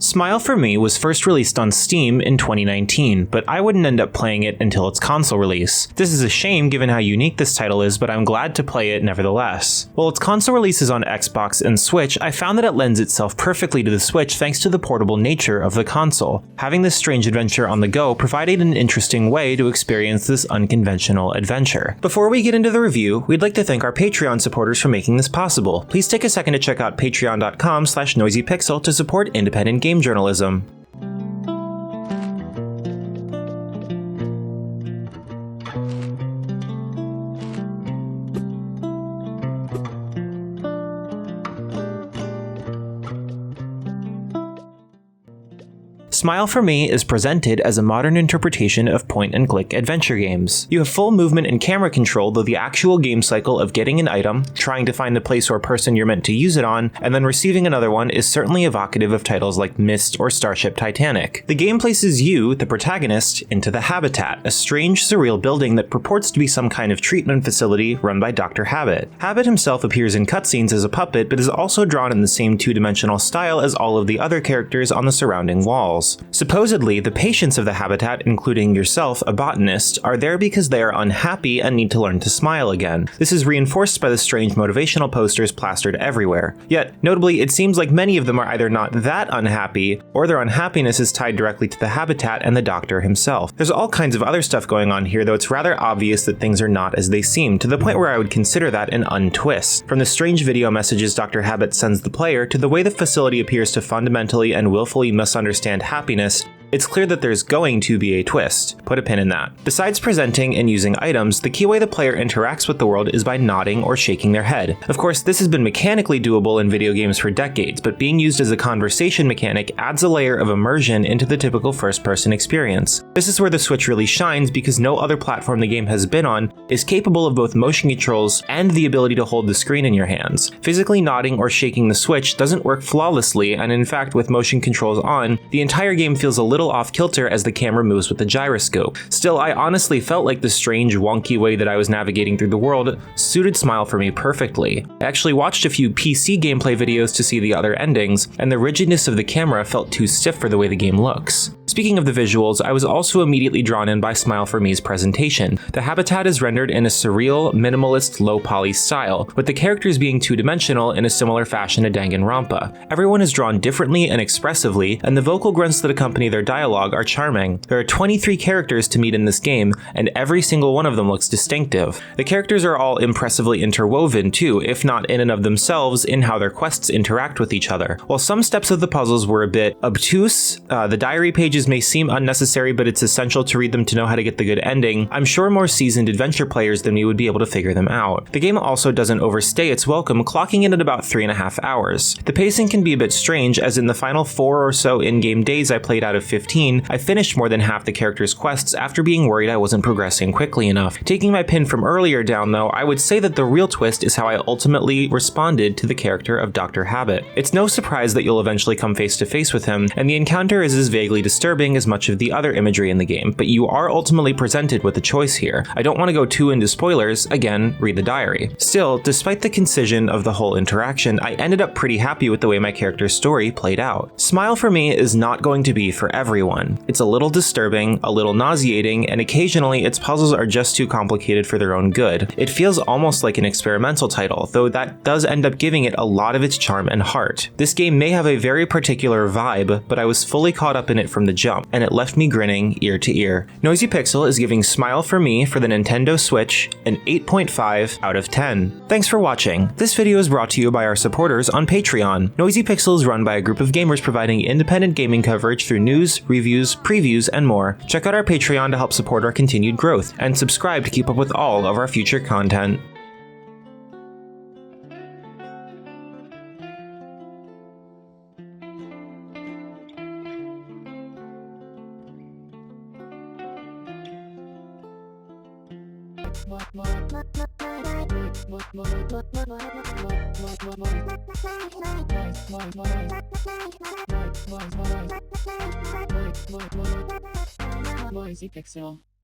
Smile for Me was first released on Steam in 2019, but I wouldn't end up playing it until its console release. This is a shame given how unique this title is, but I'm glad to play it nevertheless. While its console release is on Xbox and Switch, I found that it lends itself perfectly to the Switch thanks to the portable nature of the console. Having this strange adventure on the go provided an interesting way to experience this unconventional adventure. Before we get into the review, we'd like to thank our Patreon supporters for making this possible. Please take a second to check out patreon.com/noisypixel to support independent game journalism. Smile for Me is presented as a modern interpretation of point-and-click adventure games. You have full movement and camera control, though the actual game cycle of getting an item, trying to find the place or person you're meant to use it on, and then receiving another one is certainly evocative of titles like Myst or Starship Titanic. The game places you, the protagonist, into the Habitat, a strange, surreal building that purports to be some kind of treatment facility run by Dr. Habit. Habit himself appears in cutscenes as a puppet, but is also drawn in the same two-dimensional style as all of the other characters on the surrounding walls. Supposedly, the patients of the Habitat, including yourself, a botanist, are there because they are unhappy and need to learn to smile again. This is reinforced by the strange motivational posters plastered everywhere. Yet, notably, it seems like many of them are either not that unhappy, or their unhappiness is tied directly to the Habitat and the doctor himself. There's all kinds of other stuff going on here, though it's rather obvious that things are not as they seem, to the point where I would consider that an untwist. From the strange video messages Dr. Habit sends the player, to the way the facility appears to fundamentally and willfully misunderstand happiness, it's clear that there's going to be a twist. Put a pin in that. Besides presenting and using items, the key way the player interacts with the world is by nodding or shaking their head. Of course, this has been mechanically doable in video games for decades, but being used as a conversation mechanic adds a layer of immersion into the typical first-person experience. This is where the Switch really shines because no other platform the game has been on is capable of both motion controls and the ability to hold the screen in your hands. Physically nodding or shaking the Switch doesn't work flawlessly, and in fact, with motion controls on, the entire game feels a little off-kilter as the camera moves with the gyroscope. Still, I honestly felt like the strange, wonky way that I was navigating through the world suited Smile for Me perfectly. I actually watched a few PC gameplay videos to see the other endings, and the rigidness of the camera felt too stiff for the way the game looks. Speaking of the visuals, I was also immediately drawn in by Smile for Me's presentation. The Habitat is rendered in a surreal, minimalist, low-poly style, with the characters being two-dimensional in a similar fashion to Danganronpa. Everyone is drawn differently and expressively, and the vocal grunts that accompany their dialogue are charming. There are 23 characters to meet in this game, and every single one of them looks distinctive. The characters are all impressively interwoven too, if not in and of themselves, in how their quests interact with each other. While some steps of the puzzles were a bit obtuse, the diary pages may seem unnecessary, but it's essential to read them to know how to get the good ending, I'm sure more seasoned adventure players than me would be able to figure them out. The game also doesn't overstay its welcome, clocking in at about 3.5 hours. The pacing can be a bit strange, as in the final 4 or so in-game days I played out of 15, I finished more than half the characters' quests after being worried I wasn't progressing quickly enough. Taking my pin from earlier down though, I would say that the real twist is how I ultimately responded to the character of Dr. Habit. It's no surprise that you'll eventually come face to face with him, and the encounter is as vaguely disturbing as much of the other imagery in the game, but you are ultimately presented with a choice here. I don't want to go too into spoilers, again, read the diary. Still, despite the concision of the whole interaction, I ended up pretty happy with the way my character's story played out. Smile for Me is not going to be for everyone. It's a little disturbing, a little nauseating, and occasionally its puzzles are just too complicated for their own good. It feels almost like an experimental title, though that does end up giving it a lot of its charm and heart. This game may have a very particular vibe, but I was fully caught up in it from the jump, and it left me grinning ear to ear. Noisy Pixel is giving Smile for Me for the Nintendo Switch an 8.5 out of 10. Thanks for watching. This video is brought to you by our supporters on Patreon. Noisy Pixel is run by a group of gamers providing independent gaming coverage through news, reviews, previews, and more. Check out our Patreon to help support our continued growth, and subscribe to keep up with all of our future content. Noisy Pixel.